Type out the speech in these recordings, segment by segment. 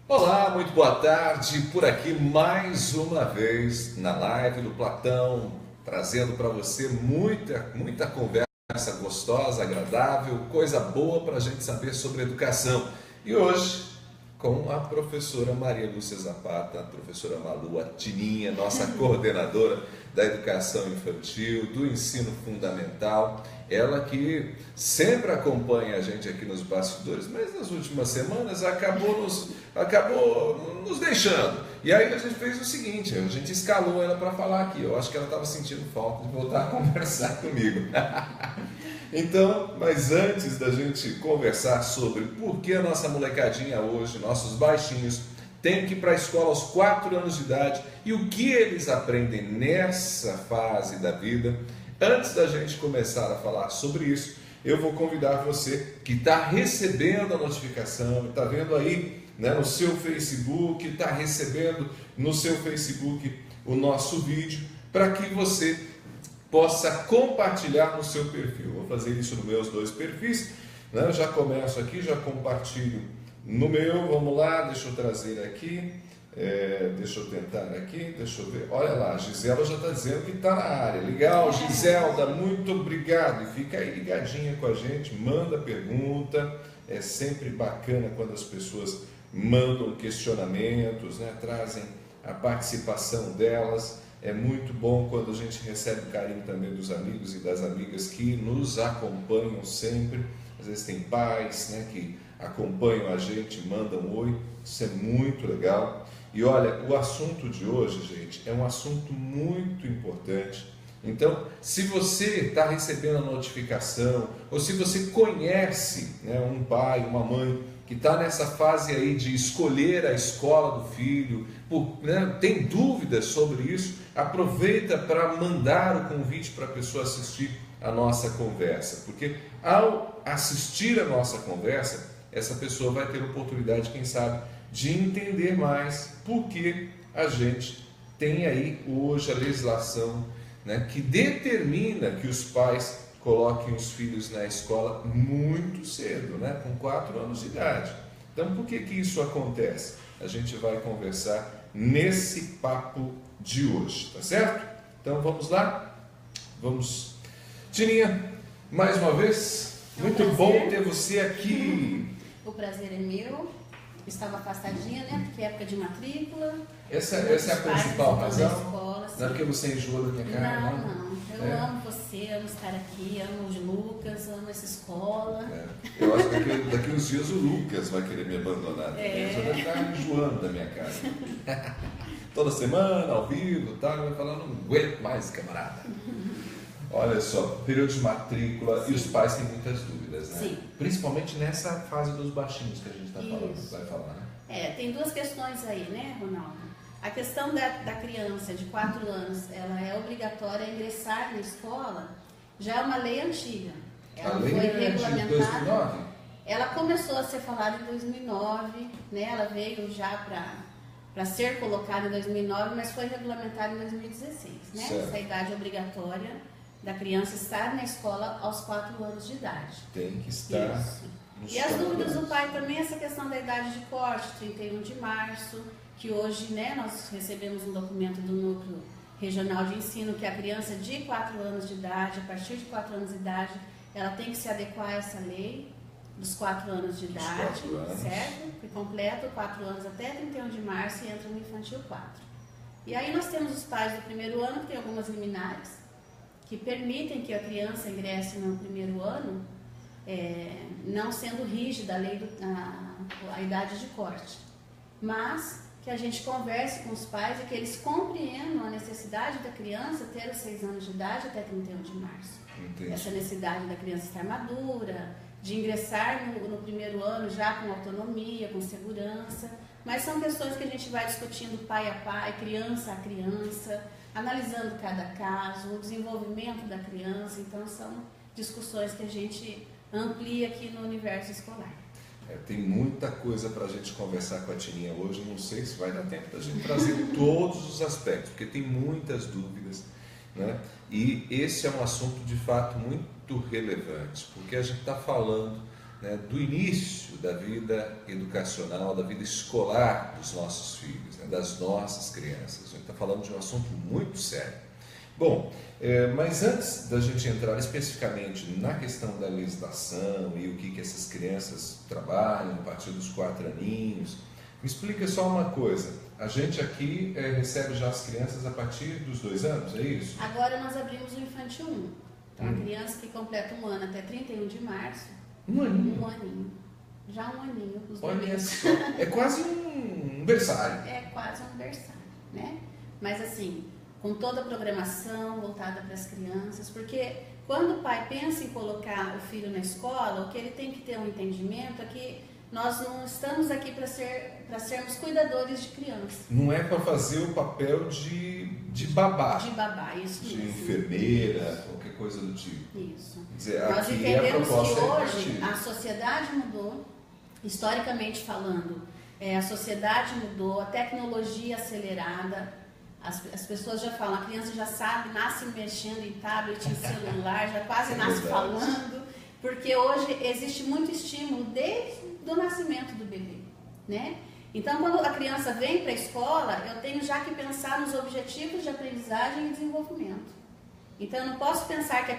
Olá, muito boa tarde, por aqui mais uma vez na live do Platão, trazendo para você muita conversa gostosa, agradável, coisa boa para a gente saber sobre educação. E hoje, com a professora Maria Lúcia Zapata, a professora Malu, a Tininha, nossa coordenadora da educação infantil, do ensino fundamental, ela que sempre acompanha a gente aqui nos bastidores, mas nas últimas semanas acabou nos deixando. E aí a gente fez o seguinte, a gente escalou ela para falar aqui. Eu acho que ela estava sentindo falta de voltar a conversar comigo. Então, mas antes da gente conversar sobre por que a nossa molecadinha hoje, nossos baixinhos, tem que ir para a escola aos 4 anos de idade e o que eles aprendem nessa fase da vida, antes da gente começar a falar sobre isso, eu vou convidar você que está recebendo a notificação, está vendo aí, né, no seu Facebook, está recebendo no seu Facebook o nosso vídeo, para que você possa compartilhar no seu perfil. Vou fazer isso nos meus 2 perfis, né? Eu já começo aqui, já compartilho no meu, vamos lá, deixa eu trazer aqui, deixa eu tentar aqui, deixa eu ver, olha lá, a Gisela já está dizendo que está na área, legal, Giselda, muito obrigado, e fica aí ligadinha com a gente, manda pergunta, é sempre bacana quando as pessoas mandam questionamentos, né, trazem a participação delas. É muito bom quando a gente recebe o carinho também dos amigos e das amigas que nos acompanham sempre. Às vezes tem pais, né, que acompanham a gente, mandam oi, isso é muito legal. E olha, o assunto de hoje, gente, é um assunto muito importante. Então, se você está recebendo a notificação, ou se você conhece, né, um pai, uma mãe, que está nessa fase aí de escolher a escola do filho, né, tem dúvidas sobre isso, aproveita para mandar o convite para a pessoa assistir a nossa conversa, porque ao assistir a nossa conversa, essa pessoa vai ter oportunidade, quem sabe, de entender mais por que a gente tem aí hoje a legislação, né, que determina que os pais coloquem os filhos na escola muito cedo, né, com 4 anos de idade. Então, por que isso acontece? A gente vai conversar nesse papo de hoje, tá certo? Então, vamos lá? Vamos. Tininha, mais uma vez, muito bom ter você aqui. O prazer é meu. Estava afastadinha, né? Porque é época de matrícula. Essa é a principal razão? Escola, não é porque você enjoa da minha cara? Não. Eu amo você, amo estar aqui, amo o Lucas, amo essa escola. Eu acho que daqui uns dias o Lucas vai querer me abandonar. Ele só deve estar enjoando da minha cara. Toda semana, ao vivo, tá? Vai falar, não aguento mais, camarada. Olha só, período de matrícula. Sim. E os pais têm muitas dúvidas, né? Sim. Principalmente nessa fase dos baixinhos que a gente está falando, vai falar, né? Tem 2 questões aí, né, Ronaldo? A questão da criança de 4 anos, ela é obrigatória a ingressar na escola, já é uma lei antiga. Ela a lei foi regulamentada de 2009? Ela começou a ser falada em 2009, né? Ela veio já para ser colocada em 2009, mas foi regulamentada em 2016, né? Certo. Essa idade obrigatória da criança estar na escola aos 4 anos de idade. Tem que estar. E as dúvidas do pai também, essa questão da idade de corte, 31 de março, que hoje, né, nós recebemos um documento do Núcleo Regional de Ensino que a criança de 4 anos de idade, a partir de 4 anos de idade, ela tem que se adequar a essa lei dos 4 anos de idade, certo? Que completa 4 anos até 31 de março e entra no infantil 4. E aí nós temos os pais do primeiro ano, que tem algumas liminares, que permitem que a criança ingresse no primeiro ano, não sendo rígida a lei a idade de corte, mas que a gente converse com os pais e que eles compreendam a necessidade da criança ter os 6 anos de idade até 31 de março. Entendi. Essa necessidade da criança estar madura, de ingressar no primeiro ano já com autonomia, com segurança, mas são questões que a gente vai discutindo pai a pai, criança a criança, analisando cada caso, o desenvolvimento da criança. Então são discussões que a gente amplia aqui no universo escolar. Tem muita coisa para a gente conversar com a Tininha hoje, não sei se vai dar tempo da gente trazer todos os aspectos, porque tem muitas dúvidas, né? E esse é um assunto de fato muito relevante, porque a gente está falando né, do início da vida educacional, da vida escolar dos nossos filhos, né, das nossas crianças. A gente está falando de um assunto muito sério. Bom, mas antes da gente entrar especificamente na questão da legislação e o que essas crianças trabalham a partir dos 4 aninhos, me explica só uma coisa. A gente aqui recebe já as crianças a partir dos 2 anos, é isso? Agora nós abrimos o Infantil 1. Então, a criança que completa 1 ano até 31 de março. 1 aninho? 1 aninho. Já 1 aninho. Os Olha bebês. só, é quase um berçário. É quase um berçário, né? Mas assim, com toda a programação voltada para as crianças, porque quando o pai pensa em colocar o filho na escola, o que ele tem que ter um entendimento é que nós não estamos aqui para sermos cuidadores de crianças. Não é para fazer o papel de babá. De babá, isso De mesmo. enfermeira, qualquer coisa do tipo. Isso. Quer dizer, Nós aqui entendemos que a proposta hoje é a sociedade mudou, historicamente falando, a sociedade mudou, a tecnologia acelerada, as pessoas já falam, a criança já sabe, nasce mexendo em tablet, em celular, já quase nasce falando, porque hoje existe muito estímulo desde o nascimento do bebê, né? Então, quando a criança vem para a escola, eu tenho já que pensar nos objetivos de aprendizagem e desenvolvimento. Então, eu não posso pensar que a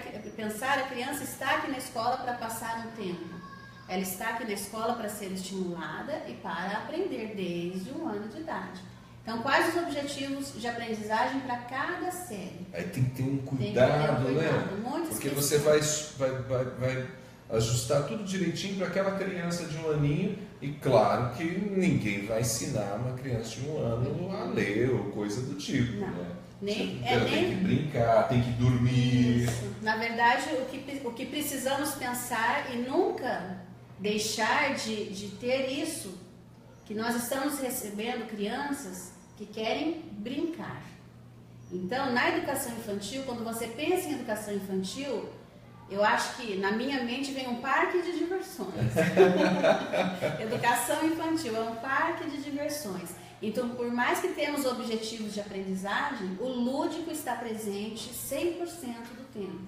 criança está aqui na escola para passar um tempo. Ela está aqui na escola para ser estimulada e para aprender desde 1 ano de idade. Então, quais os objetivos de aprendizagem para cada série? Aí tem que ter um cuidado, né? Muito porque específico. você vai ajustar tudo direitinho para aquela criança de 1 aninho e claro que ninguém vai ensinar uma criança de 1 ano a ler ou coisa do tipo, Não. né? Ela tem que brincar, tem que dormir. Isso. Na verdade, o que precisamos pensar e nunca deixar de ter isso, que nós estamos recebendo crianças que querem brincar. Então, na educação infantil, quando você pensa em educação infantil, eu acho que na minha mente vem um parque de diversões. Educação infantil é um parque de diversões. Então, por mais que temos objetivos de aprendizagem, o lúdico está presente 100% do tempo.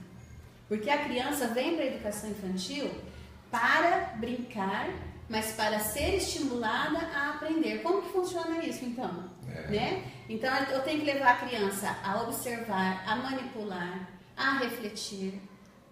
Porque a criança vem para a educação infantil para brincar, mas para ser estimulada a aprender. Como que funciona isso, então? Né? Então, eu tenho que levar a criança a observar, a manipular, a refletir,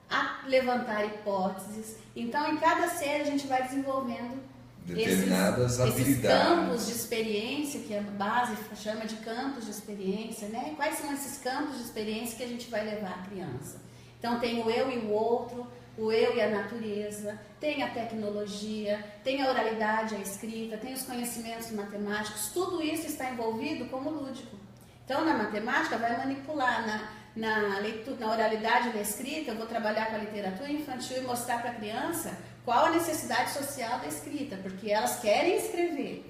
a levantar hipóteses. Então, em cada série a gente vai desenvolvendo determinadas habilidades. Esses campos de experiência, que a base chama de campos de experiência, né? Quais são esses campos de experiência que a gente vai levar a criança? Então, tem o eu e o outro, o eu e a natureza, tem a tecnologia, tem a oralidade, a escrita, tem os conhecimentos matemáticos, tudo isso está envolvido como lúdico. Então, na matemática, vai manipular, na leitura, na oralidade e na escrita, eu vou trabalhar com a literatura infantil e mostrar para a criança qual a necessidade social da escrita, porque elas querem escrever.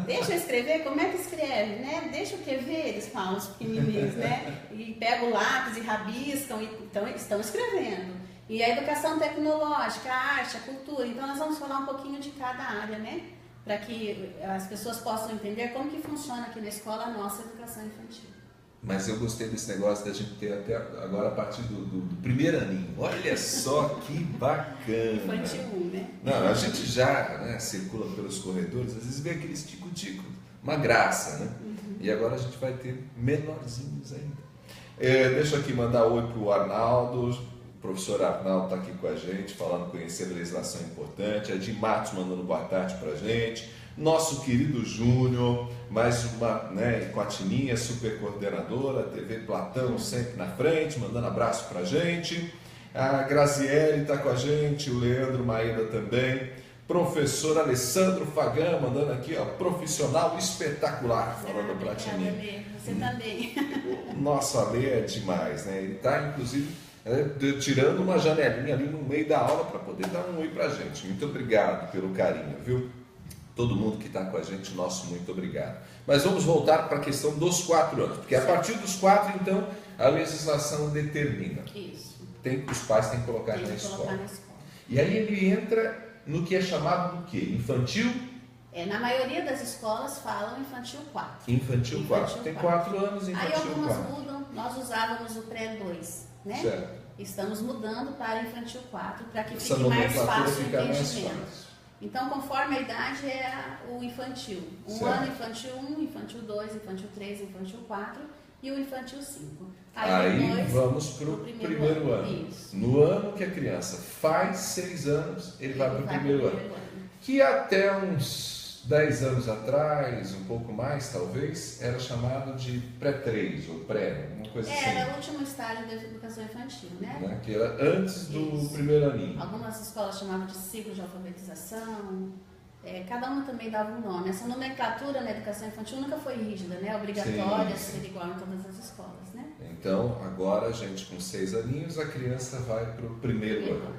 Deixa eu escrever, como é que escreve, né? Deixa o que ver, eles falam, os pequenininhos, né? E pegam o lápis e rabiscam, então estão escrevendo. E a educação tecnológica, a arte, a cultura, então nós vamos falar um pouquinho de cada área, né? Para que as pessoas possam entender como que funciona aqui na escola a nossa educação infantil. Mas eu gostei desse negócio da gente ter até agora a partir do 1º aninho. Olha só que bacana. Infantil 1, né? Não, a gente já, né, circula pelos corredores, às vezes vê aqueles tico-tico, uma graça, né? E agora a gente vai ter menorzinhos ainda. Deixa eu aqui mandar oi para o Arnaldo. O professor Arnaldo está aqui com a gente, falando, conhecer a legislação importante. A Edir Matos mandando boa tarde para a gente. Nosso querido Júnior, mais uma, né, Coatininha, super coordenadora, TV Platão sempre na frente, mandando abraço pra gente. A Graziele está com a gente, o Leandro Maeda também. Professor Alessandro Fagan, mandando aqui, ó, profissional espetacular, falando pra Tininha. Você também. O nosso Ale é demais, né? Ele está, inclusive, tirando uma janelinha ali no meio da aula para poder dar um oi pra gente. Muito obrigado pelo carinho, viu? Todo mundo que está com a gente, nosso muito obrigado. Mas vamos voltar para a questão dos 4 anos, porque a partir dos 4, então, a legislação determina. Isso. Os pais têm que colocar na escola. E aí ele entra no que é chamado do quê? Infantil? Na maioria das escolas falam infantil 4. Infantil 4. Tem 4 anos, infantil 4. Aí algumas mudam, nós usávamos o pré-2, né? Certo. estamos mudando para infantil 4 para que Essa fique mais nomenclatura fácil o fica mais entendimento. fácil. Então, conforme a idade é o infantil. Um ano infantil 1, infantil 2, infantil 3, infantil 4 e o infantil 5. Aí depois, vamos para o primeiro ano. Isso. No ano que a criança faz 6 anos, ele vai para o primeiro ano. Que até uns 10 anos atrás, um pouco mais talvez, era chamado de pré-3 ou pré, uma coisa assim. Era o último estágio da educação infantil, né? Que era antes do primeiro aninho. Algumas escolas chamavam de ciclo de alfabetização, cada uma também dava um nome. Essa nomenclatura na educação infantil nunca foi rígida, né? Obrigatória, ser igual em todas as escolas, né? Então, agora a gente com 6 aninhos, a criança vai para o primeiro ano.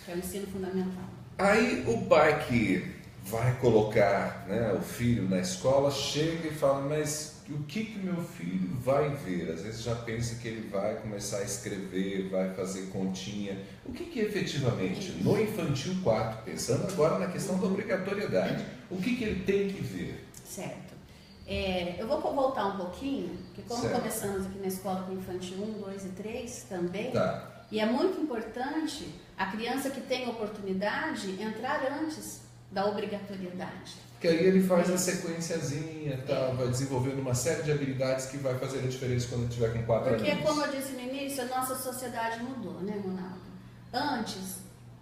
Que é o ensino fundamental. Aí o pai que vai colocar, né, o filho na escola chega e fala, mas o que meu filho vai ver? Às vezes já pensa que ele vai começar a escrever, vai fazer continha. O que efetivamente, no infantil 4, pensando agora na questão da obrigatoriedade, o que ele tem que ver? Certo. Eu vou voltar um pouquinho, porque como começamos aqui na escola com infantil 1, 2 e 3 também, e é muito importante a criança que tem oportunidade entrar antes da obrigatoriedade. Porque aí ele faz a sequenciazinha, vai desenvolvendo uma série de habilidades que vai fazer a diferença quando ele estiver com 4 anos. Porque, como eu disse no início, a nossa sociedade mudou, né, Ronaldo? Antes,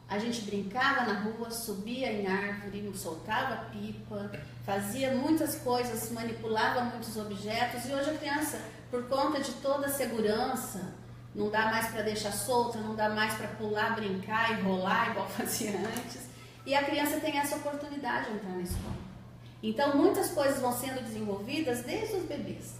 a gente brincava na rua, subia em árvore, soltava pipa, fazia muitas coisas, manipulava muitos objetos, e hoje a criança, por conta de toda a segurança, não dá mais para deixar solta, não dá mais para pular, brincar e rolar igual fazia antes. E a criança tem essa oportunidade de entrar na escola. Então, muitas coisas vão sendo desenvolvidas desde os bebês,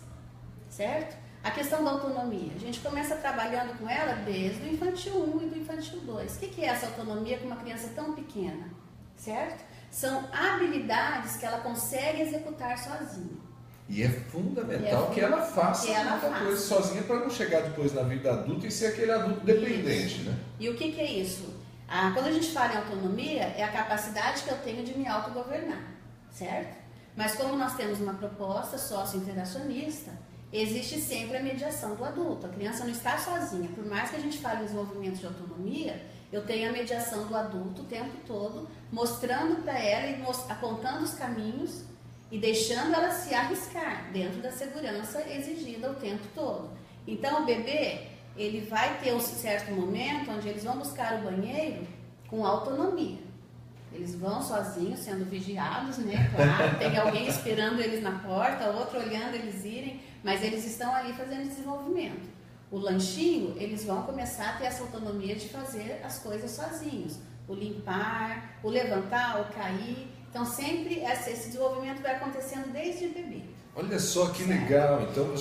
certo? A questão da autonomia. A gente começa trabalhando com ela desde o infantil 1 e do infantil 2. O que é essa autonomia com uma criança tão pequena, certo? São habilidades que ela consegue executar sozinha. E é fundamental que ela faça muita coisa sozinha para não chegar depois na vida adulta e ser aquele adulto dependente, né? E o que é isso? Quando a gente fala em autonomia, é a capacidade que eu tenho de me autogovernar, certo? Mas como nós temos uma proposta socio-interacionista, existe sempre a mediação do adulto. A criança não está sozinha. Por mais que a gente fale em desenvolvimento de autonomia, eu tenho a mediação do adulto o tempo todo, mostrando para ela e apontando os caminhos e deixando ela se arriscar dentro da segurança exigida o tempo todo. Então, o bebê, ele vai ter um certo momento onde eles vão buscar o banheiro com autonomia. Eles vão sozinhos, sendo vigiados, né? Claro, tem alguém esperando eles na porta, outro olhando eles irem, mas eles estão ali fazendo desenvolvimento. O lanchinho, eles vão começar a ter essa autonomia de fazer as coisas sozinhos. O limpar, o levantar, o cair. Então, sempre esse desenvolvimento vai acontecendo desde o bebê. Olha só que legal, então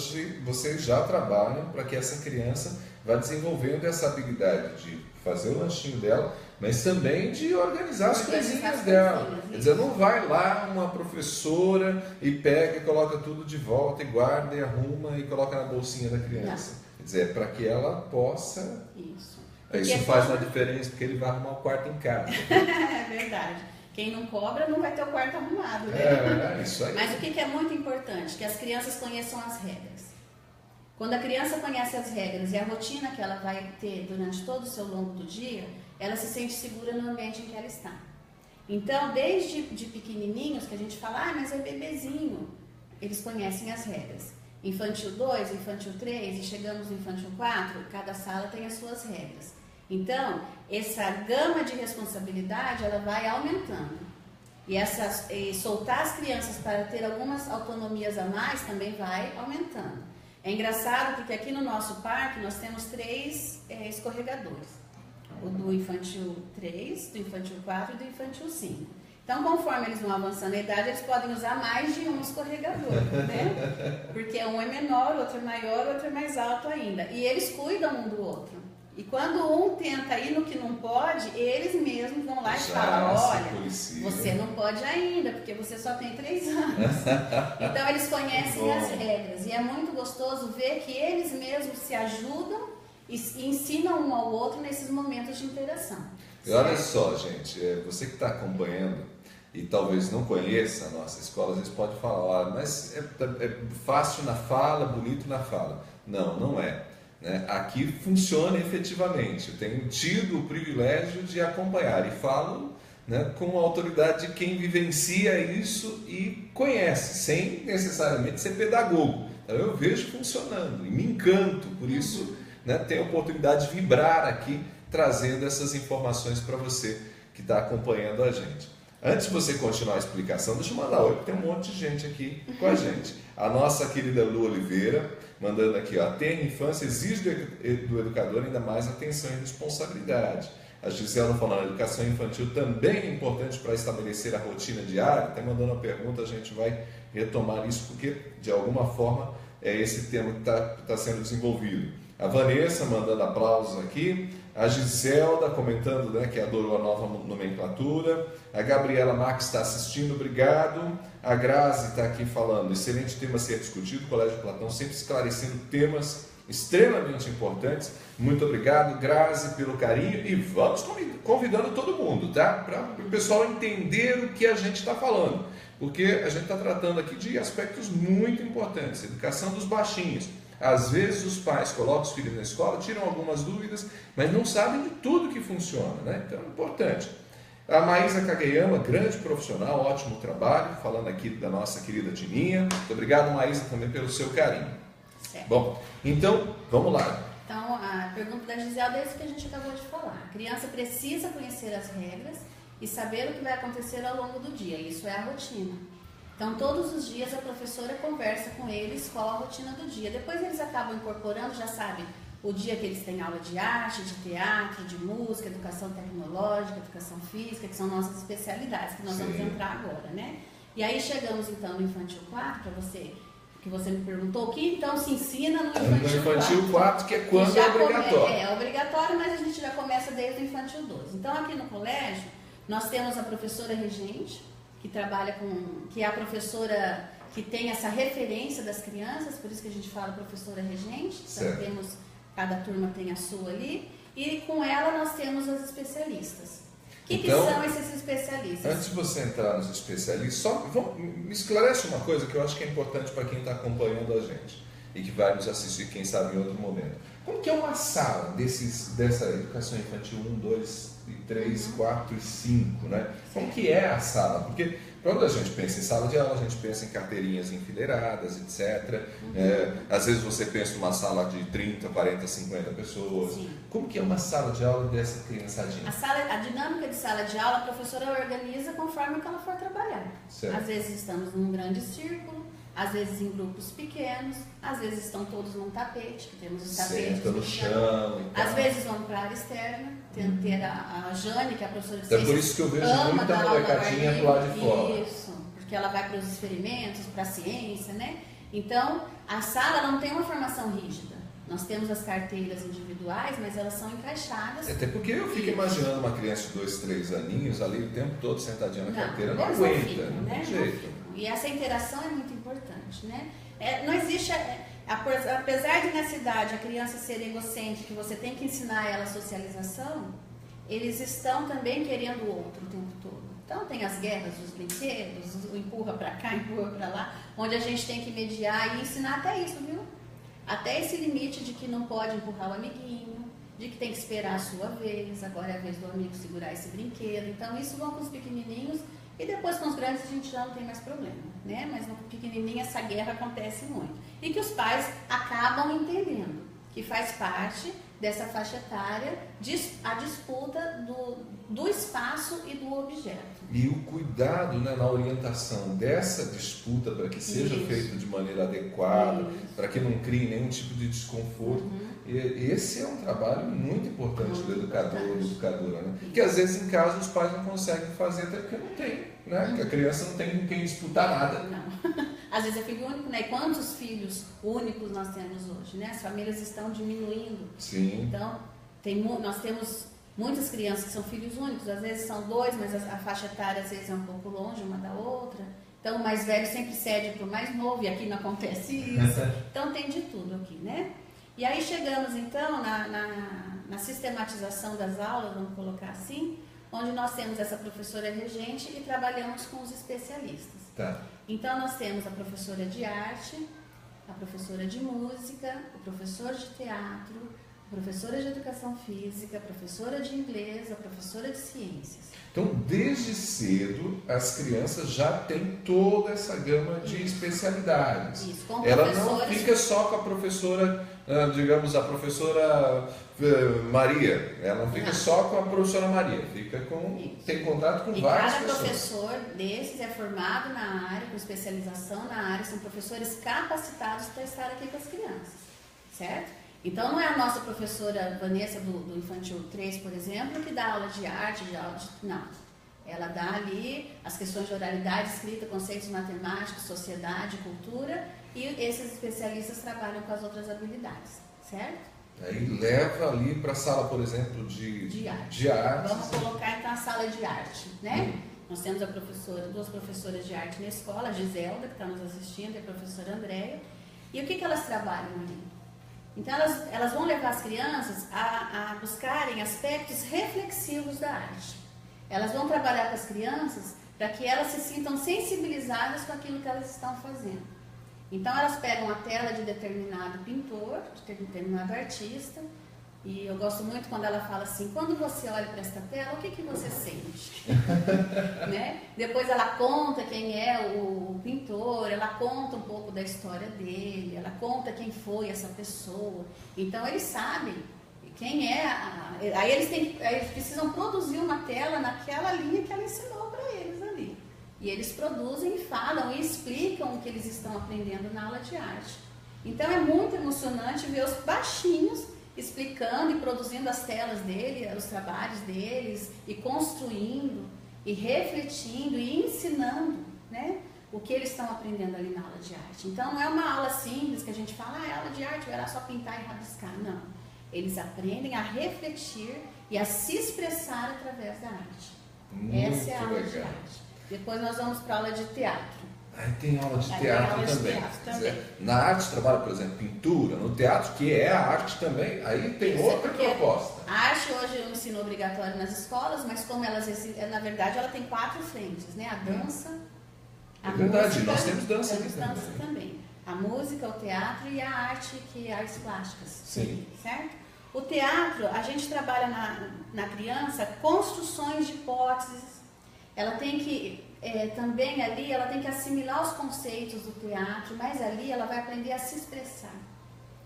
vocês já trabalham para que essa criança vá desenvolvendo essa habilidade de fazer o lanchinho dela, mas também de organizar as coisinhas dela. Quer dizer, não vai lá uma professora e pega e coloca tudo de volta e guarda e arruma e coloca na bolsinha da criança. Não. Quer dizer, é para que ela possa... Isso faz uma diferença, porque ele vai arrumar o quarto em casa. É verdade. Quem não cobra não vai ter o quarto arrumado, né? Isso aí. Mas o que é muito importante? Que as crianças conheçam as regras. Quando a criança conhece as regras e a rotina que ela vai ter durante todo o seu longo do dia, ela se sente segura no ambiente em que ela está. Então, desde de pequenininhos, que a gente fala, mas é bebezinho, eles conhecem as regras. Infantil 2, infantil 3 e chegamos no infantil 4, cada sala tem as suas regras. Então, essa gama de responsabilidade, ela vai aumentando. E soltar as crianças para ter algumas autonomias a mais também vai aumentando. É engraçado porque aqui no nosso parque nós temos 3 escorregadores. O do infantil 3, do infantil 4 e do infantil 5. Então, conforme eles vão avançando na idade, eles podem usar mais de um escorregador, né? Porque um é menor, o outro é maior, o outro é mais alto ainda. E eles cuidam um do outro. E quando um tenta ir no que não pode, eles mesmos vão lá e falam, olha, você não pode ainda, porque você só tem 3 anos. Então, eles conhecem as regras. E é muito gostoso ver que eles mesmos se ajudam e ensinam um ao outro nesses momentos de interação. E olha só, gente, você que está acompanhando e talvez não conheça a nossa escola, às vezes pode falar, mas é fácil na fala, bonito na fala. Não, não é. né, aqui funciona efetivamente. Eu tenho tido o privilégio de acompanhar e falo, né, com a autoridade de quem vivencia isso e conhece, sem necessariamente ser pedagogo. Então eu vejo funcionando e me encanto, por isso, né, tenho a oportunidade de vibrar aqui, trazendo essas informações para você que está acompanhando a gente. Antes de você continuar a explicação, deixa eu mandar oi, porque tem um monte de gente aqui com a gente. A nossa querida Lu Oliveira, mandando aqui, ó, ter infância exige do educador ainda mais atenção e responsabilidade. A Gisela falando, a educação infantil também é importante para estabelecer a rotina diária. Até mandando uma pergunta, a gente vai retomar isso, porque de alguma forma é esse tema que está sendo desenvolvido. A Vanessa mandando aplausos aqui. A Giselda comentando, né, que adorou a nova nomenclatura. A Gabriela Marques está assistindo, obrigado. A Grazi está aqui falando, excelente tema a ser discutido. O Colégio Platão sempre esclarecendo temas extremamente importantes. Muito obrigado, Grazi, pelo carinho. E vamos convidando todo mundo, tá? Para o pessoal entender o que a gente está falando. Porque a gente está tratando aqui de aspectos muito importantes. Educação dos baixinhos. Às vezes os pais colocam os filhos na escola, tiram algumas dúvidas, mas não sabem de tudo que funciona, né? Então é importante. A Maísa Kageyama, grande profissional, ótimo trabalho, falando aqui da nossa querida Tininha. Muito obrigado, Maísa, também pelo seu carinho. Certo. Bom, então, vamos lá. Então, a pergunta da Gisela é isso que a gente acabou de falar. A criança precisa conhecer as regras e saber o que vai acontecer ao longo do dia. Isso é a rotina. Então, todos os dias a professora conversa com eles qual a rotina do dia. Depois eles acabam incorporando, já sabem, o dia que eles têm aula de arte, de teatro, de música, educação tecnológica, educação física, que são nossas especialidades, que nós vamos entrar agora, né? E aí chegamos então no Infantil 4, para você, que você me perguntou, o que então se ensina no Infantil 4, que é quando é obrigatório. É obrigatório, mas a gente já começa desde o Infantil 2. Então, aqui no colégio, nós temos a professora regente, que trabalha que é a professora que tem essa referência das crianças, por isso que a gente fala professora regente. Então cada turma tem a sua ali, e com ela nós temos as especialistas. Que são esses especialistas? Antes de você entrar nos especialistas, me esclarece uma coisa que eu acho que é importante para quem está acompanhando a gente e que vai nos assistir, quem sabe, em outro momento. Como que é uma sala dessa educação infantil 1, 2, 3, 4 e 5, né? Como que é a sala? Porque quando a gente pensa em sala de aula, a gente pensa em carteirinhas enfileiradas, etc. Às vezes você pensa numa sala de 30, 40, 50 pessoas. Sim. Como que é uma sala de aula dessa criançadinha? A dinâmica de sala de aula, a professora organiza conforme o que ela for trabalhar. Certo. Às vezes estamos num grande círculo, às vezes em grupos pequenos, às vezes estão todos num tapete, que temos os tapetes. Senta no chão. Às vezes vão para a área externa, ter a Jane, que é a professora de ciências. É por isso que eu vejo muita molecadinha do lado de fora. Isso, porque ela vai para os experimentos, para a ciência, né? Então, a sala não tem uma formação rígida. Nós temos as carteiras individuais, mas elas são encaixadas. Até porque eu fico imaginando uma criança de 2, 3 aninhos ali o tempo todo sentadinha na carteira, não aguenta, não tem jeito. E essa interação é muito importante, né? Não existe, apesar de na cidade a criança ser egocêntrica, você tem que ensinar ela a socialização, eles estão também querendo o outro o tempo todo. Então tem as guerras dos brinquedos, o empurra para cá, empurra para lá, onde a gente tem que mediar e ensinar até isso, viu? Até esse limite de que não pode empurrar o amiguinho, de que tem que esperar a sua vez, agora é a vez do amigo segurar esse brinquedo. Então isso vão com os pequenininhos. E depois com os grandes a gente já não tem mais problema, né? Mas no pequenininho essa guerra acontece muito. E que os pais acabam entendendo que faz parte dessa faixa etária a disputa do espaço e do objeto. E o cuidado, né, na orientação dessa disputa para que seja feito de maneira adequada, para que não crie nenhum tipo de desconforto. E esse é um trabalho muito importante do educador ou da educadora, né? Que às vezes em casa os pais não conseguem fazer até porque não tem, né? Que a criança não tem com quem disputar nada. Não. Às vezes é filho único, né? E quantos filhos únicos nós temos hoje, né? As famílias estão diminuindo. Sim. Então, nós temos muitas crianças que são filhos únicos, às vezes são 2, mas a faixa etária às vezes é um pouco longe uma da outra. Então, o mais velho sempre cede para o mais novo, e aqui não acontece isso. Então, tem de tudo aqui, né? E aí chegamos, então, na sistematização das aulas, vamos colocar assim, onde nós temos essa professora regente e trabalhamos com os especialistas. Tá. Então, nós temos a professora de arte, a professora de música, o professor de teatro, a professora de educação física, a professora de inglês, a professora de ciências. Então, desde cedo, as crianças já têm toda essa gama de especialidades. Isso, com Ela não fica só com a professora, digamos, a professora Maria. Ela não fica só com a professora Maria, fica tem contato com várias pessoas. Cada professor desses é formado na área, com especialização na área, são professores capacitados para estar aqui com as crianças, certo? Então não é a nossa professora Vanessa do Infantil 3, por exemplo, que dá aula de arte, não. Ela dá ali as questões de oralidade, escrita, conceitos matemáticos, sociedade, cultura, e esses especialistas trabalham com as outras habilidades, certo? Aí leva ali para a sala, por exemplo, de arte. Vamos colocar então a sala de arte, né? Nós temos duas professoras de arte na escola, a Giselda, que está nos assistindo, e a professora Andréia. E o que elas trabalham ali? Então, elas vão levar as crianças a buscarem aspectos reflexivos da arte. Elas vão trabalhar com as crianças para que elas se sintam sensibilizadas com aquilo que elas estão fazendo. Então, elas pegam a tela de determinado pintor, de determinado artista, e eu gosto muito quando ela fala assim, quando você olha para esta tela, o que você sente? Né? Depois ela conta quem é o pintor, ela conta um pouco da história dele, ela conta quem foi essa pessoa. Então eles sabem quem é. Aí eles precisam produzir uma tela naquela linha que ela ensinou para eles ali. E eles produzem e falam e explicam o que eles estão aprendendo na aula de arte. Então é muito emocionante ver os baixinhos explicando e produzindo as telas dele, os trabalhos deles, e construindo, e refletindo, e ensinando, né, o que eles estão aprendendo ali na aula de arte. Então não é uma aula simples que a gente fala, é aula de arte, vai lá só pintar e rabiscar. Não. Eles aprendem a refletir e a se expressar através da arte. Essa é a aula de arte. Depois nós vamos para a aula de teatro. Aí tem aula de teatro também. Dizer, na arte trabalha, por exemplo, pintura, no teatro, que é a arte também, aí tem outra proposta. A arte hoje é um ensino obrigatório nas escolas, mas como elas, na verdade, ela tem 4 frentes, né? A dança, a música, nós temos dança aqui também. A música, o teatro e a arte, que é artes plásticas. Sim. Certo? O teatro, a gente trabalha na criança construções de hipóteses. Ela tem que também ali, ela tem que assimilar os conceitos do teatro, mas ali ela vai aprender a se expressar.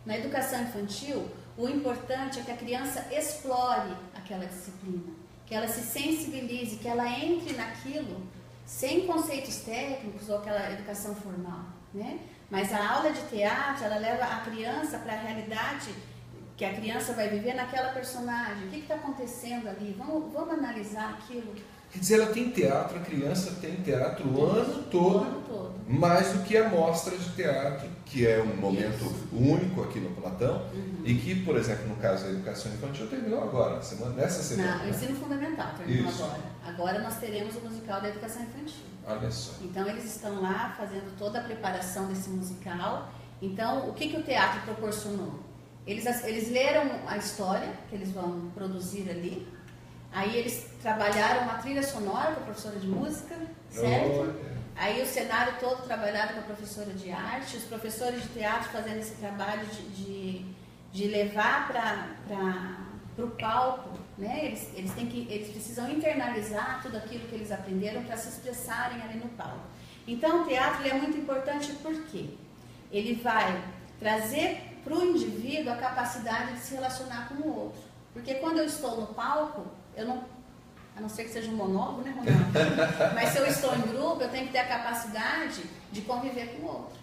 Na educação infantil, o importante é que a criança explore aquela disciplina, que ela se sensibilize, que ela entre naquilo sem conceitos técnicos ou aquela educação formal, né? Mas a aula de teatro, ela leva a criança para a realidade que a criança vai viver naquela personagem. O que está acontecendo ali? Vamos analisar aquilo. Quer dizer, ela tem teatro, a criança tem teatro o ano todo, mais do que a mostra de teatro, que é um momento único aqui no Platão, e que, por exemplo, no caso da educação infantil, terminou agora, nessa semana. Não, o ensino fundamental terminou agora. Agora nós teremos o musical da educação infantil. Olha só. Então eles estão lá fazendo toda a preparação desse musical. Então, o que o teatro proporcionou? Eles leram a história que eles vão produzir ali. Aí eles trabalharam a trilha sonora com a professora de música, certo? Aí o cenário todo trabalhado com a professora de arte, os professores de teatro fazendo esse trabalho de levar para o palco, né? Eles precisam internalizar tudo aquilo que eles aprenderam para se expressarem ali no palco. Então o teatro é muito importante porque ele vai trazer para o indivíduo a capacidade de se relacionar com o outro. Porque quando eu estou no palco, a não ser que seja um monólogo, né, Ronaldo? Mas se eu estou em grupo, eu tenho que ter a capacidade de conviver com o outro.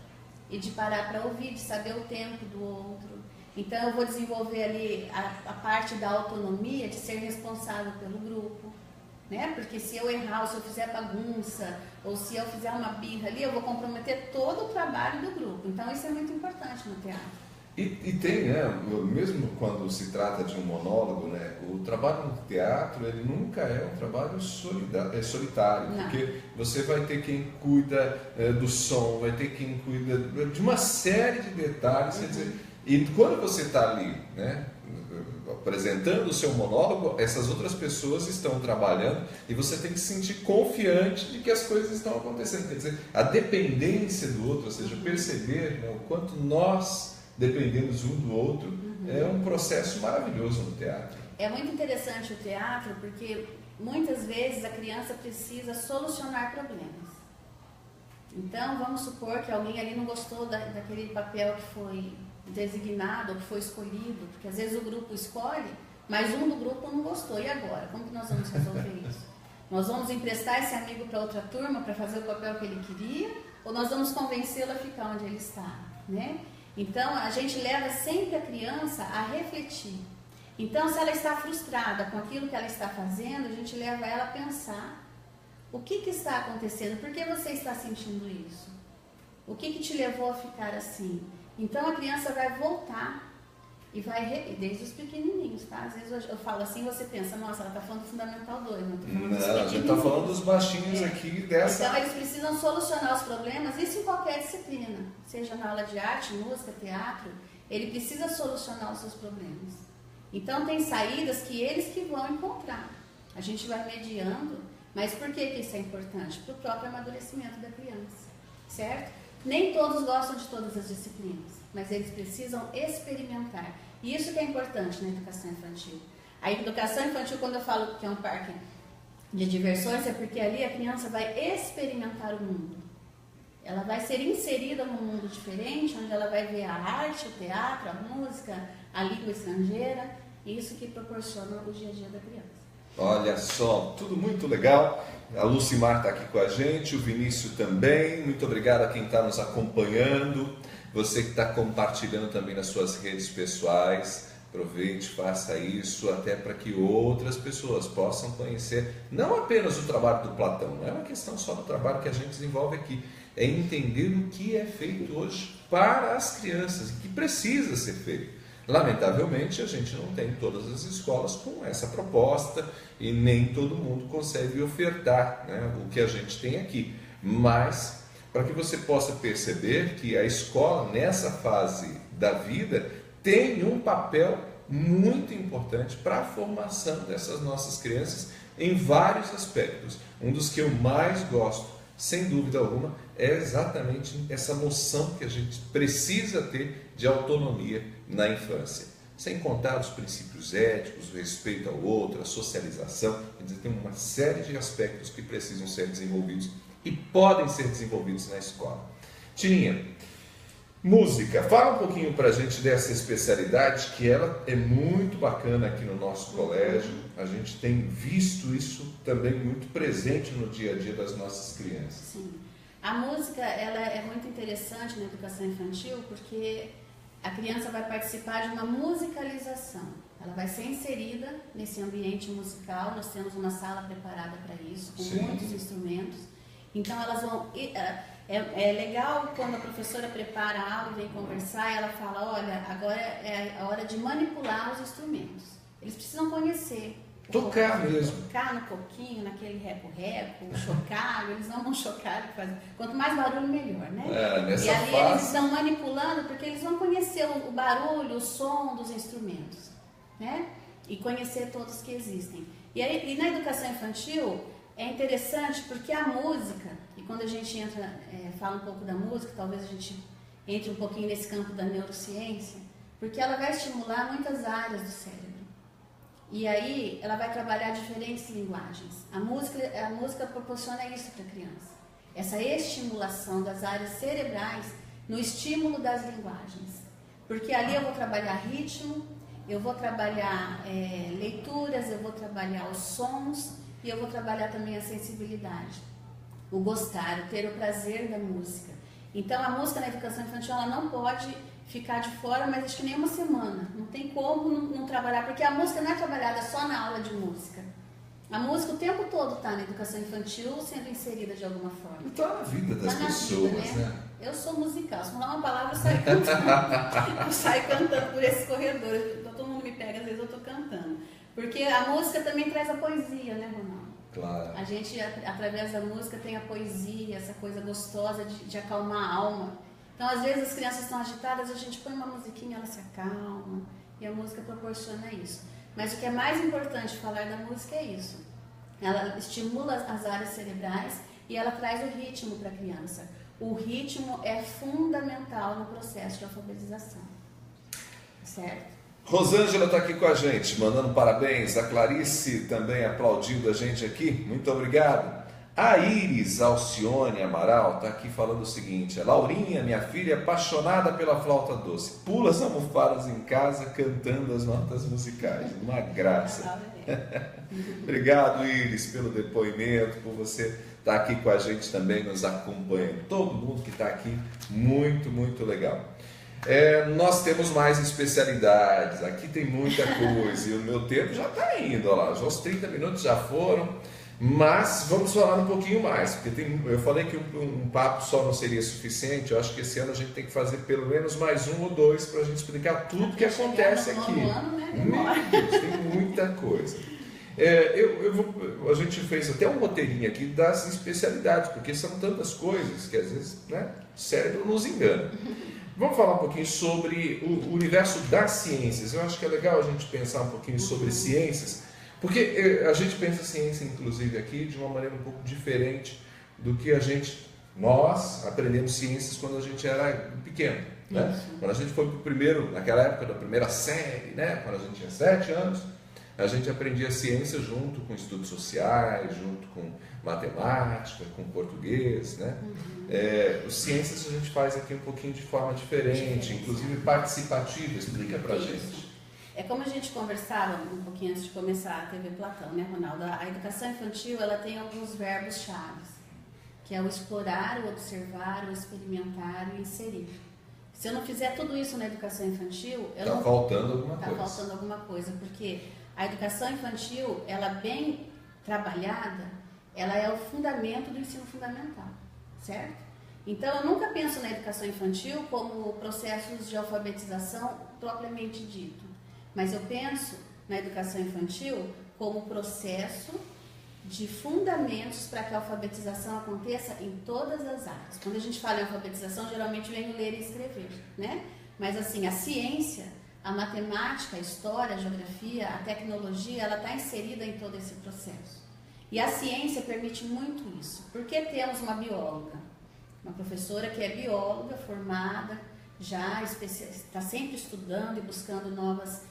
E de parar para ouvir, de saber o tempo do outro. Então eu vou desenvolver ali a parte da autonomia, de ser responsável pelo grupo. Né? Porque se eu errar, ou se eu fizer bagunça, ou se eu fizer uma birra ali, eu vou comprometer todo o trabalho do grupo. Então isso é muito importante no teatro. E tem, né, mesmo quando se trata de um monólogo, né, o trabalho no teatro, ele nunca é um trabalho solitário, Não. Porque você vai ter quem cuida do som, vai ter quem cuida de uma série de detalhes, quer dizer, e quando você está ali, né, apresentando o seu monólogo, essas outras pessoas estão trabalhando e você tem que se sentir confiante de que as coisas estão acontecendo. Quer dizer, a dependência do outro, ou seja, perceber, né, o quanto nós dependemos um do outro, é um processo maravilhoso no teatro. É muito interessante o teatro porque muitas vezes a criança precisa solucionar problemas. Então, vamos supor que alguém ali não gostou daquele papel que foi designado, ou que foi escolhido, porque às vezes o grupo escolhe, mas um do grupo não gostou. E agora? Como que nós vamos resolver isso? Nós vamos emprestar esse amigo para outra turma para fazer o papel que ele queria, ou nós vamos convencê-lo a ficar onde ele está, né? Então, a gente leva sempre a criança a refletir. Então, se ela está frustrada com aquilo que ela está fazendo, a gente leva ela a pensar: o que está acontecendo? Por que você está sentindo isso? O que te levou a ficar assim? Então, a criança vai voltar e vai, desde os pequenininhos, tá? Às vezes eu falo assim, você pensa, nossa, ela está falando do Fundamental 2, não estou falando dos pequenininhos. Não, a gente está falando dos baixinhos aqui dessa... Então, eles precisam solucionar os problemas, isso em qualquer disciplina, seja na aula de arte, música, teatro, ele precisa solucionar os seus problemas. Então, tem saídas que eles que vão encontrar. A gente vai mediando, mas por que isso é importante? Para o próprio amadurecimento da criança, certo? Nem todos gostam de todas as disciplinas, mas eles precisam experimentar. E isso que é importante na educação infantil. A educação infantil, quando eu falo que é um parque de diversões, é porque ali a criança vai experimentar o mundo. Ela vai ser inserida num mundo diferente, onde ela vai ver a arte, o teatro, a música, a língua estrangeira, isso que proporciona o dia a dia da criança. Olha só, tudo muito legal. A Lucimar está aqui com a gente, o Vinícius também. Muito obrigado a quem está nos acompanhando. Você que está compartilhando também nas suas redes pessoais. Aproveite, faça isso, até para que outras pessoas possam conhecer não apenas o trabalho do Platão, não é uma questão só do trabalho que a gente desenvolve aqui, é entender o que é feito hoje para as crianças e que precisa ser feito. Lamentavelmente, a gente não tem todas as escolas com essa proposta e nem todo mundo consegue ofertar, né, o que a gente tem aqui. Mas, para que você possa perceber que a escola, nessa fase da vida, tem um papel muito importante para a formação dessas nossas crianças em vários aspectos. Um dos que eu mais gosto, sem dúvida alguma, é exatamente essa noção que a gente precisa ter de autonomia na infância. Sem contar os princípios éticos, o respeito ao outro, a socialização. Quer dizer, tem uma série de aspectos que precisam ser desenvolvidos e podem ser desenvolvidos na escola. Tininha, música. Fala um pouquinho para a gente dessa especialidade, que ela é muito bacana aqui no nosso colégio. A gente tem visto isso também muito presente no dia a dia das nossas crianças. Sim. A música, ela é muito interessante na educação infantil porque a criança vai participar de uma musicalização. Ela vai ser inserida nesse ambiente musical. Nós temos uma sala preparada para isso, com muitos instrumentos. Então, elas vão... É legal quando a professora prepara a aula e vem conversar, ela fala, olha, agora é a hora de manipular os instrumentos. Eles precisam conhecer. Tocar mesmo. Tocar no coquinho, naquele reco-reco, o chocalho, eles amam chocalho. Quanto mais barulho, melhor, né? Nessa e ali fase... eles estão manipulando porque eles vão conhecer o barulho, o som dos instrumentos, né? E conhecer todos que existem. E na educação infantil é interessante porque a música, e quando a gente entra, fala um pouco da música, talvez a gente entre um pouquinho nesse campo da neurociência, porque ela vai estimular muitas áreas do cérebro. E aí ela vai trabalhar diferentes linguagens. A música proporciona isso para a criança. Essa estimulação das áreas cerebrais no estímulo das linguagens. Porque ali eu vou trabalhar ritmo, eu vou trabalhar leituras, eu vou trabalhar os sons e eu vou trabalhar também a sensibilidade. O gostar, o ter o prazer da música. Então a música na educação infantil ela não pode ficar de fora, mas acho que nem uma semana. Não tem como não trabalhar, porque a música não é trabalhada só na aula de música. A música o tempo todo está na educação infantil sendo inserida de alguma forma. Está na vida das pessoas, né? Eu sou musical, se falar uma palavra eu saio cantando. Eu saio cantando por esse corredor. Todo mundo me pega, às vezes eu estou cantando. Porque a música também traz a poesia, né, Ronaldo? Claro. A gente, através da música, tem a poesia, essa coisa gostosa de acalmar a alma. Então, às vezes, as crianças estão agitadas, a gente põe uma musiquinha, ela se acalma. e a música proporciona isso. Mas o que é mais importante falar da música é isso. Ela estimula as áreas cerebrais e ela traz o ritmo para a criança. O ritmo é fundamental no processo de alfabetização. Certo? Rosângela está aqui com a gente, mandando parabéns. A Clarice também aplaudindo a gente aqui. Muito obrigado. A Iris Alcione Amaral está aqui falando o seguinte: a Laurinha, minha filha, apaixonada pela flauta doce, pula as almofadas em casa cantando as notas musicais. Uma graça. Obrigado, Iris, pelo depoimento, por você estar aqui com a gente também, nos acompanhando. Todo mundo que está aqui, muito, muito legal. Nós temos mais especialidades, aqui tem muita coisa e o meu tempo já está indo, olha lá, já os 30 minutos já foram, mas vamos falar um pouquinho mais, porque eu falei que um papo só não seria suficiente. Eu acho que esse ano a gente tem que fazer pelo menos mais um ou dois para a gente explicar tudo que acontece aqui. Meu Deus, tem muita coisa. A gente fez até um roteirinho aqui das especialidades, porque são tantas coisas que às vezes, né, o cérebro nos engana. Vamos falar um pouquinho sobre o universo das ciências. Eu acho que é legal a gente pensar um pouquinho sobre ciências, porque a gente pensa ciência, inclusive, aqui de uma maneira um pouco diferente do que nós aprendemos ciências quando a gente era pequeno. Né? Quando a gente foi para o primeiro, naquela época da primeira série, né? Quando a gente tinha 7 anos, a gente aprendia ciência junto com estudos sociais, junto com matemática, com português, né? Ciências a gente faz aqui um pouquinho de forma diferente, inclusive participativa. Explica pra gente. É como a gente conversava um pouquinho antes de começar a TV Platão, né, Ronaldo? A educação infantil, ela tem alguns verbos-chave, que é o explorar, o observar, o experimentar e o inserir. Se eu não fizer tudo isso na educação infantil, faltando alguma coisa. Está faltando alguma coisa, porque a educação infantil, ela bem trabalhada, ela é o fundamento do ensino fundamental, certo? Então, eu nunca penso na educação infantil como processos de alfabetização propriamente dito, mas eu penso na educação infantil como processo de fundamentos para que a alfabetização aconteça em todas as áreas. Quando a gente fala em alfabetização, geralmente vem o ler e escrever, né? Mas assim, a ciência, a matemática, a história, a geografia, a tecnologia, ela está inserida em todo esse processo. E a ciência permite muito isso. Porque temos uma bióloga, uma professora que é bióloga, formada, já está sempre estudando e buscando novas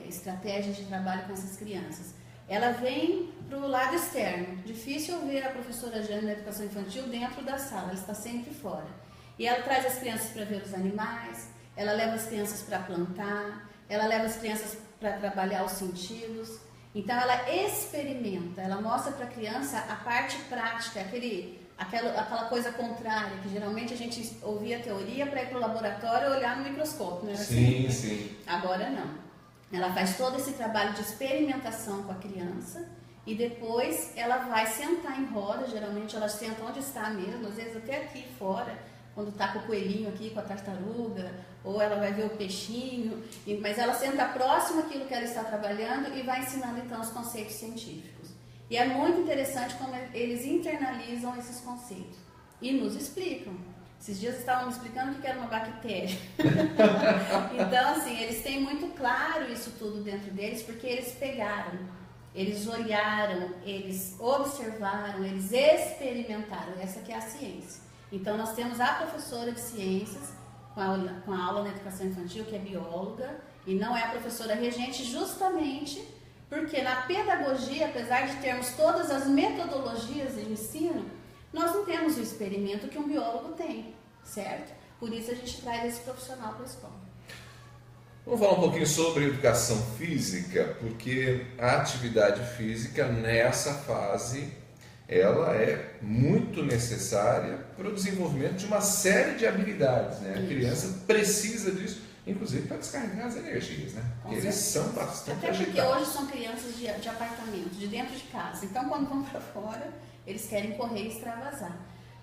estratégias de trabalho com essas crianças. Ela vem para o lado externo. Difícil ver a professora Jane na educação infantil dentro da sala, ela está sempre fora. E ela traz as crianças para ver os animais, ela leva as crianças para plantar, ela leva as crianças para trabalhar os sentidos. Então ela experimenta, ela mostra para a criança a parte prática, aquela coisa contrária, que geralmente a gente ouvia a teoria para ir para o laboratório e olhar no microscópio, não era assim? Sim. Agora não. Ela faz todo esse trabalho de experimentação com a criança e depois ela vai sentar em roda, geralmente ela senta onde está mesmo, às vezes até aqui fora, quando está com o coelhinho aqui, com a tartaruga, ou ela vai ver o peixinho, mas ela senta próximo àquilo que ela está trabalhando e vai ensinando então os conceitos científicos. E é muito interessante como eles internalizam esses conceitos e nos explicam. Esses dias estavam me explicando o que era uma bactéria. Então, assim, eles têm muito claro isso tudo dentro deles, porque eles pegaram, eles olharam, eles observaram, eles experimentaram. Essa que é a ciência. Então, nós temos a professora de ciências, com a aula na educação infantil, que é bióloga, e não é a professora regente, justamente porque na pedagogia, apesar de termos todas as metodologias de ensino, nós não temos o experimento que um biólogo tem, certo? Por isso a gente traz esse profissional para a escola. Vamos falar um pouquinho sobre educação física, porque a atividade física nessa fase, ela é muito necessária para o desenvolvimento de uma série de habilidades, né? A criança precisa disso, inclusive para descarregar as energias, né? Porque eles são bastante agitados. Até porque hoje são crianças de apartamento, de dentro de casa. Então, quando vão para fora, eles querem correr e extravasar.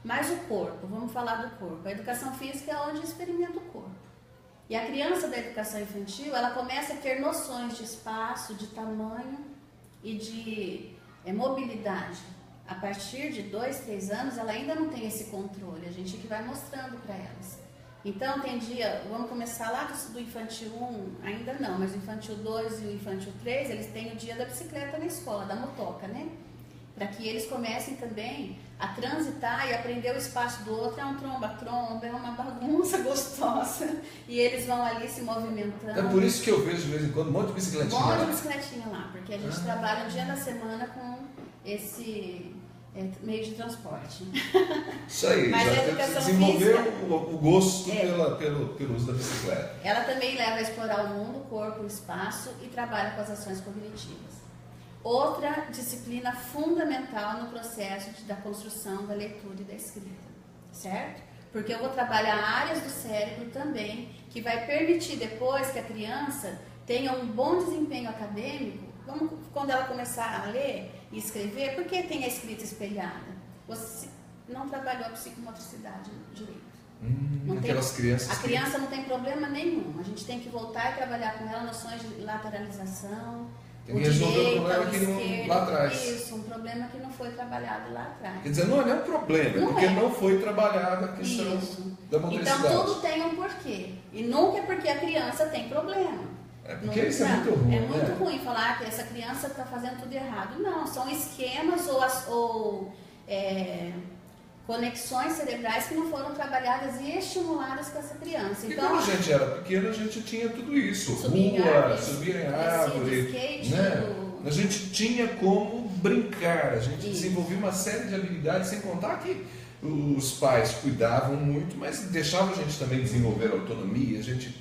Mas o corpo, vamos falar do corpo. A educação física é onde experimenta o corpo. E a criança da educação infantil, ela começa a ter noções de espaço, de tamanho e de mobilidade. A partir de 2, 3 anos, ela ainda não tem esse controle. A gente que vai mostrando para elas. Então tem dia, vamos começar lá do infantil 1, ainda não, mas o infantil 2 e o infantil 3, eles têm o dia da bicicleta na escola, da motoca, né? Para que eles comecem também a transitar e aprender o espaço do outro. É um tromba-tromba, é uma bagunça gostosa. E eles vão ali se movimentando. É por isso que eu vejo de vez em quando um monte de bicicletinha. Um monte de bicicletinha lá, porque a gente trabalha um dia da semana com esse meio de transporte. Isso aí, mas já a educação desenvolveu física, o gosto pelo uso da bicicleta. Ela também leva a explorar o mundo, o corpo, o espaço e trabalha com as ações cognitivas. Outra disciplina fundamental no processo da construção da leitura e da escrita, certo? Porque eu vou trabalhar áreas do cérebro também, que vai permitir depois que a criança tenha um bom desempenho acadêmico, quando ela começar a ler e escrever, porque tem a escrita espelhada. Você não trabalhou a psicomotricidade direito. Aquelas crianças. A criança não tem problema nenhum. A gente tem que voltar e trabalhar com ela noções de lateralização. Tem que resolver o problema que não, lá atrás. Isso, um problema que não foi trabalhado lá atrás. Quer dizer, não é um problema, porque não foi trabalhada a questão da motricidade. Então tudo tem um porquê. E nunca é porque a criança tem problema. É porque isso é muito ruim. É muito ruim falar que essa criança está fazendo tudo errado. Não, são esquemas ou conexões cerebrais que não foram trabalhadas e estimuladas com essa criança. Então, quando a gente era pequena, a gente tinha tudo isso. Subia em árvore, skate, né? A gente tinha como brincar, a gente desenvolvia uma série de habilidades, sem contar que os pais cuidavam muito, mas deixavam a gente também desenvolver autonomia, a gente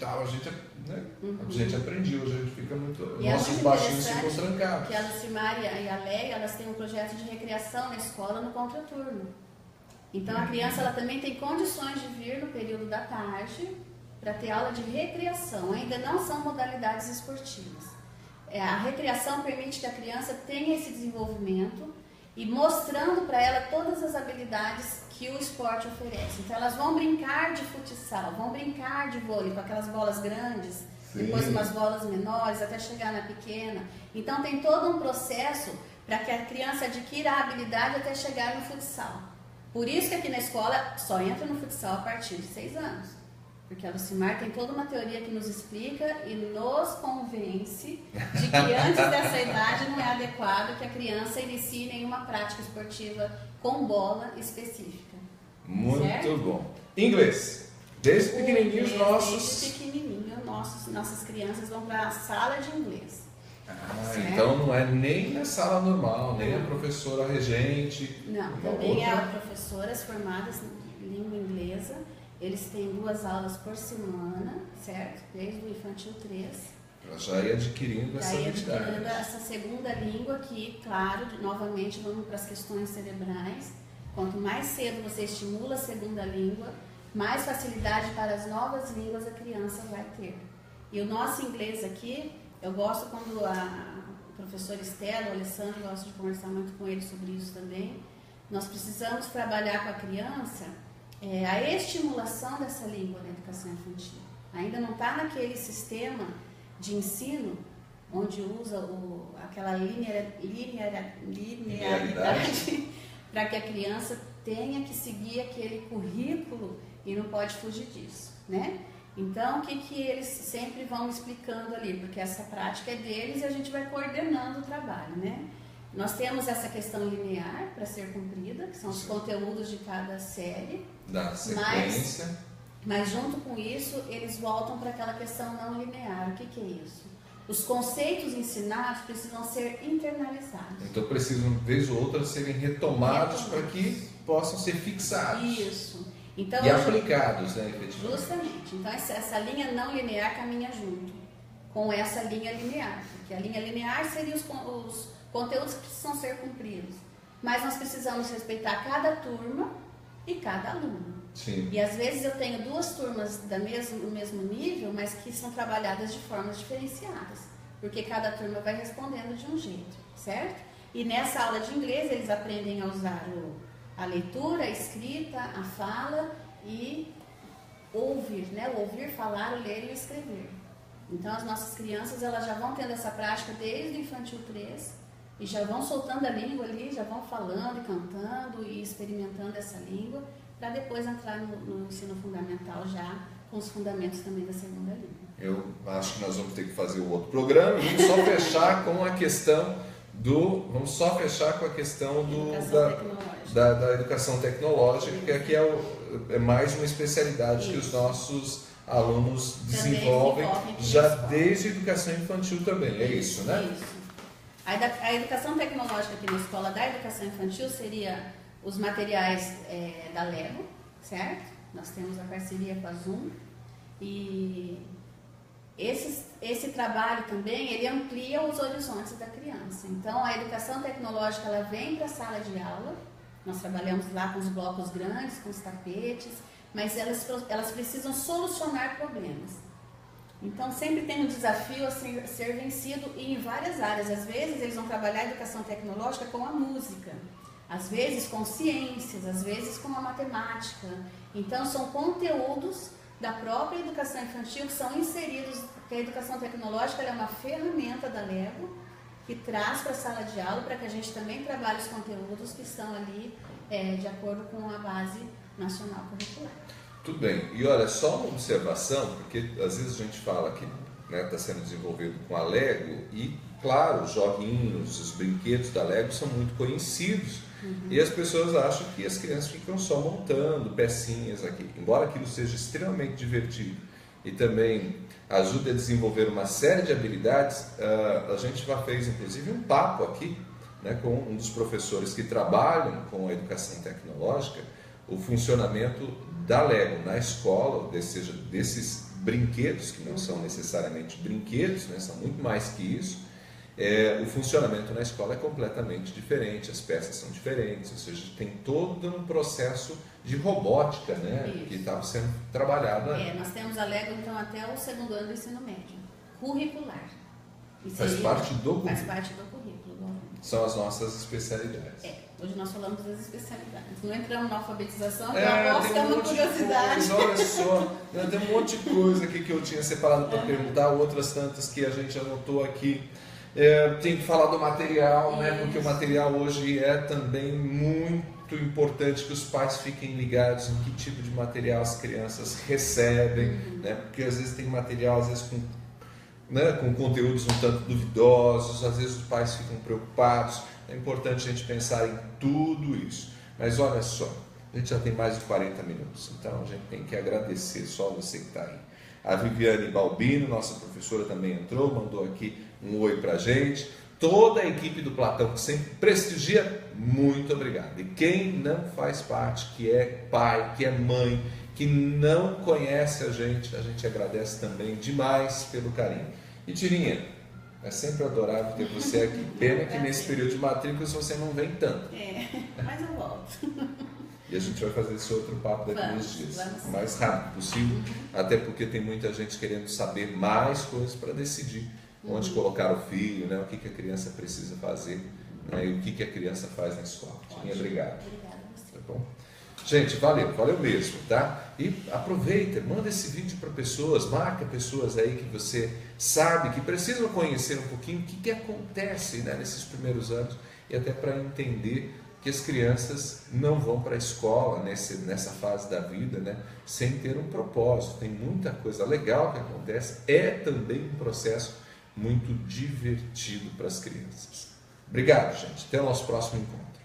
aprendia, hoje a gente fica muito... E nossos baixinhos ficam trancados. Que a Lucimar e a Leia, elas têm um projeto de recreação na escola no contraturno. Então a criança ela também tem condições de vir no período da tarde para ter aula de recreação. Ainda não são modalidades esportivas. A recreação permite que a criança tenha esse desenvolvimento e mostrando para ela todas as habilidades que o esporte oferece. Então elas vão brincar de futsal, vão brincar de vôlei com aquelas bolas grandes, depois umas bolas menores até chegar na pequena. Então tem todo um processo para que a criança adquira a habilidade até chegar no futsal. Por isso que aqui na escola só entra no futsal a partir de 6 anos. Porque a Lucimar tem toda uma teoria que nos explica e nos convence de que antes dessa idade não é adequado que a criança inicie nenhuma prática esportiva com bola específica. Muito certo? bom. Inglês. Desde pequenininhos nossos... Desde pequenininho, nossas crianças vão para a sala de inglês. Então não é nem na sala normal, nem a professora regente. Não, também há professoras formadas em língua inglesa. Eles têm 2 aulas por semana, certo? Desde o infantil 3. Ela já ia adquirindo essa habilidade. Adquirindo essa segunda língua que, claro, novamente vamos para as questões cerebrais. Quanto mais cedo você estimula a segunda língua, mais facilidade para as novas línguas a criança vai ter. E o nosso inglês aqui, eu gosto quando a professora Estela, o Alessandro, eu gosto de conversar muito com ele sobre isso também. Nós precisamos trabalhar com a criança a estimulação dessa língua na educação infantil. Ainda não está naquele sistema de ensino onde usa aquela linearidade para que a criança tenha que seguir aquele currículo e não pode fugir disso, né? Então, o que eles sempre vão explicando ali, porque essa prática é deles e a gente vai coordenando o trabalho, né? Nós temos essa questão linear para ser cumprida, que são os conteúdos de cada série. Da sequência. Mas junto com isso, eles voltam para aquela questão não linear. O que é isso? Os conceitos ensinados precisam ser internalizados. Então precisam, vez ou outra, serem retomados para que possam ser fixados. Isso. Então, e aplicados, né, efetivamente. Justamente. Então essa linha não linear caminha junto com essa linha linear. Porque a linha linear seria os conteúdos que precisam ser cumpridos. Mas nós precisamos respeitar cada turma e cada aluno. Sim. E às vezes eu tenho 2 turmas do mesmo nível, mas que são trabalhadas de formas diferenciadas. Porque cada turma vai respondendo de um jeito, certo? E nessa aula de inglês eles aprendem a usar a leitura, a escrita, a fala e ouvir, né? O ouvir, falar, o ler e o escrever. Então as nossas crianças elas já vão tendo essa prática desde o infantil 3 e já vão soltando a língua ali, já vão falando e cantando e experimentando essa língua para depois entrar no ensino fundamental já com os fundamentos também da segunda língua. Eu acho que nós vamos ter que fazer um outro programa. Vamos só fechar com a questão da educação tecnológica, que aqui é mais uma especialidade que os nossos alunos desenvolvem já desde a educação infantil também. É isso, né? Isso. A educação tecnológica aqui na escola da educação infantil seria os materiais da Lego, certo? Nós temos a parceria com a Zoom e esse trabalho também, ele amplia os horizontes da criança. Então, a educação tecnológica, ela vem para a sala de aula, nós trabalhamos lá com os blocos grandes, com os tapetes, mas elas precisam solucionar problemas. Então, sempre tem um desafio a ser vencido e em várias áreas. Às vezes, eles vão trabalhar a educação tecnológica com a música, às vezes com ciências, às vezes com a matemática. Então, são conteúdos da própria educação infantil que são inseridos, porque a educação tecnológica é uma ferramenta da Lego que traz para a sala de aula para que a gente também trabalhe os conteúdos que estão ali de acordo com a base nacional curricular. Tudo bem. E olha, só uma observação, porque às vezes a gente fala que está sendo desenvolvido com a Lego e, claro, os joguinhos, os brinquedos da Lego são muito conhecidos. E as pessoas acham que as crianças ficam só montando pecinhas aqui. Embora aquilo seja extremamente divertido e também ajude a desenvolver uma série de habilidades, a gente já fez inclusive um papo aqui, né, com um dos professores que trabalham com a educação tecnológica, o funcionamento da Lego na escola, ou seja, desses brinquedos, que não são necessariamente brinquedos, né, são muito mais que isso. O funcionamento na escola é completamente diferente, as peças são diferentes, ou seja, tem todo um processo de robótica, né, que estava sendo trabalhado. Nós temos a Lego então até o segundo ano do ensino médio, curricular. Faz parte do currículo. Faz parte do currículo. São as nossas especialidades. Hoje nós falamos das especialidades. Não entramos na alfabetização, que eu aposto que é uma curiosidade. Olha só, tem um monte de coisa aqui que eu tinha separado para perguntar, outras tantas que a gente anotou aqui. Tem que falar do material, né? Porque o material hoje é também muito importante que os pais fiquem ligados em que tipo de material as crianças recebem, né? Porque às vezes tem material, às vezes com conteúdos um tanto duvidosos, às vezes os pais ficam preocupados. É importante a gente pensar em tudo isso. Mas olha só, a gente já tem mais de 40 minutos, então a gente tem que agradecer só você que está aí. A Viviane Balbino, nossa professora, também entrou, mandou aqui um oi pra gente. Toda a equipe do Platão que sempre prestigia, muito obrigado. E quem não faz parte, que é pai, que é mãe, que não conhece a gente agradece também demais pelo carinho. E Tirinha, é sempre adorável ter você aqui. Pena que nesse período de matrículas você não vem tanto. Mas eu volto. E a gente vai fazer esse outro papo daqui uns dias, o mais rápido possível, até porque tem muita gente querendo saber mais coisas para decidir onde colocar o filho, né, o que a criança precisa fazer, né, e o que a criança faz na escola. Obrigado. Obrigada a você. Tá bom? Gente, valeu mesmo, tá? E aproveita, manda esse vídeo para pessoas, marca pessoas aí que você sabe que precisam conhecer um pouquinho o que acontece, né, nesses primeiros anos e até para entender que as crianças não vão para a escola nessa fase da vida, né, sem ter um propósito. Tem muita coisa legal que acontece, é também um processo muito divertido para as crianças. Obrigado, gente. Até o nosso próximo encontro.